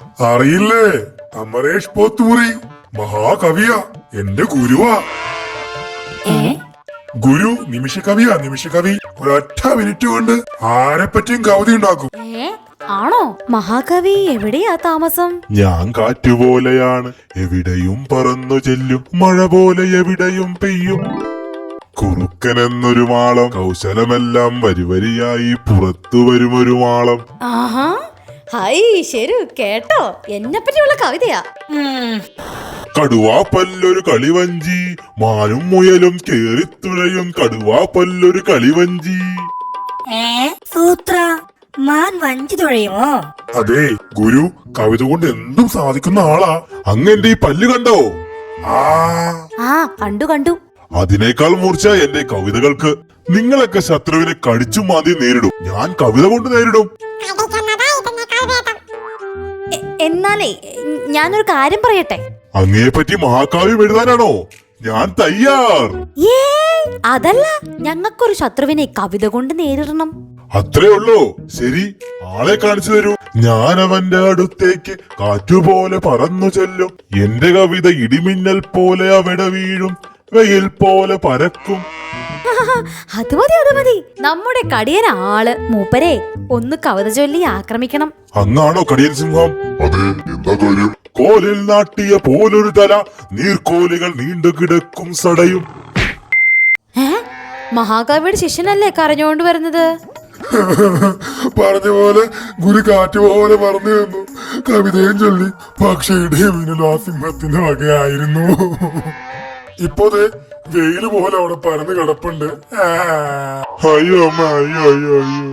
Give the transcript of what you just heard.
അറിയില്ലേ, അമരേഷ് പോത്തൂറി മഹാകവിയാ, എന്റെ ഗുരുവാ. ഗുരു നിമിഷകവിയാ, നിമിഷകവി. ഒരൊറ്റ മിനിറ്റ് കൊണ്ട് ആരെപ്പറ്റിയും കവിത ഉണ്ടാക്കും. ആണോ? മഹാകവി എവിടെയാ താമസം? ഞാൻ കാറ്റുപോലെയാണ്, എവിടെയും പറന്നു ചെല്ലും, മഴ പോലെ എവിടെയും പെയ്യും. കുറുക്കനെന്നൊരു മാളം, കൗശലമെല്ലാം വരിവരിയായി പുറത്തു വരുമൊരു മാളം. ആഹാ, ഹൈ ശരു, കേട്ടോ, എന്നെ പറ്റിയുള്ള കവിതയാ. കടുവാ പല്ലൊരു കളിവഞ്ചി, മാനും മുയലും കേറിത്തുഴയും കടുവാ പല്ലൊരു കളിവഞ്ചി. സൂത്ര, മാൻ വഞ്ചി തുഴയുമോ? അതെ, ഗുരു കവിത കൊണ്ട് എന്തും സാധിക്കുന്ന ആളാ. അങ്ങെന്റെ ഈ പല്ല് കണ്ടോ? ആ കണ്ടു കണ്ടു. അതിനേക്കാൾ മൂർച്ച എന്റെ കവിതകൾക്ക്. നിങ്ങളൊക്കെ ശത്രുവിനെ കടിച്ചു മാന്തി നേരിടും, ഞാൻ കവിത കൊണ്ട് നേരിടും. എന്നാലേ ഞാനൊരു കാര്യം പറയട്ടെ. അങ്ങയെ പറ്റി മഹാകാവ്യം എഴുതാനാണോ? ഞാൻ തയ്യാർ. അതല്ല, ഞങ്ങൾക്കൊരു ശത്രുവിനെ കവിത കൊണ്ട് നേരിടണം. അത്രേ ഉള്ളൂ. ശരി, ആളെ കാണിച്ചു തരൂ. ഞാൻ അവന്റെ അടുത്തേക്ക് കാറ്റുപോലെ പറന്നു ചെല്ലും, എന്റെ കവിത ഇടിമിന്നൽ പോലെ അവിടെ വീഴും, വെയിൽ പോലെ പരക്കും. അത് മതി, അത് മതി. നമ്മുടെ കടിയൻ ആള്. മൂപ്പരെ ഒന്ന് കവിത ചൊല്ലി ആക്രമിക്കണം. അങ്ങാണോ കടിയൻ സിംഹം? അതെ, എന്താ കാര്യം? കോലിൽ നാട്ടിയ പോലൊരു തല, നീർക്കോലുകൾ നീണ്ടു കിടക്കും സടയും. മഹാകവിയുടെ ശിഷ്യനല്ലേ കരഞ്ഞോണ്ട് വരുന്നത്? പറഞ്ഞ പോലെ ഗുരു കാറ്റ് പോലെ പറഞ്ഞു തന്നു, കവിതയും ചൊല്ലി. പക്ഷേ ഇടിമിന്നൽ ആ സിംഹത്തിന്റെ വകയായിരുന്നു. ഇപ്പോതെ വെയില് പോലെ അവിടെ പരന്ന് കിടപ്പുണ്ട്. അയ്യോ അമ്മ, അയ്യോ അയ്യോ അയ്യോ.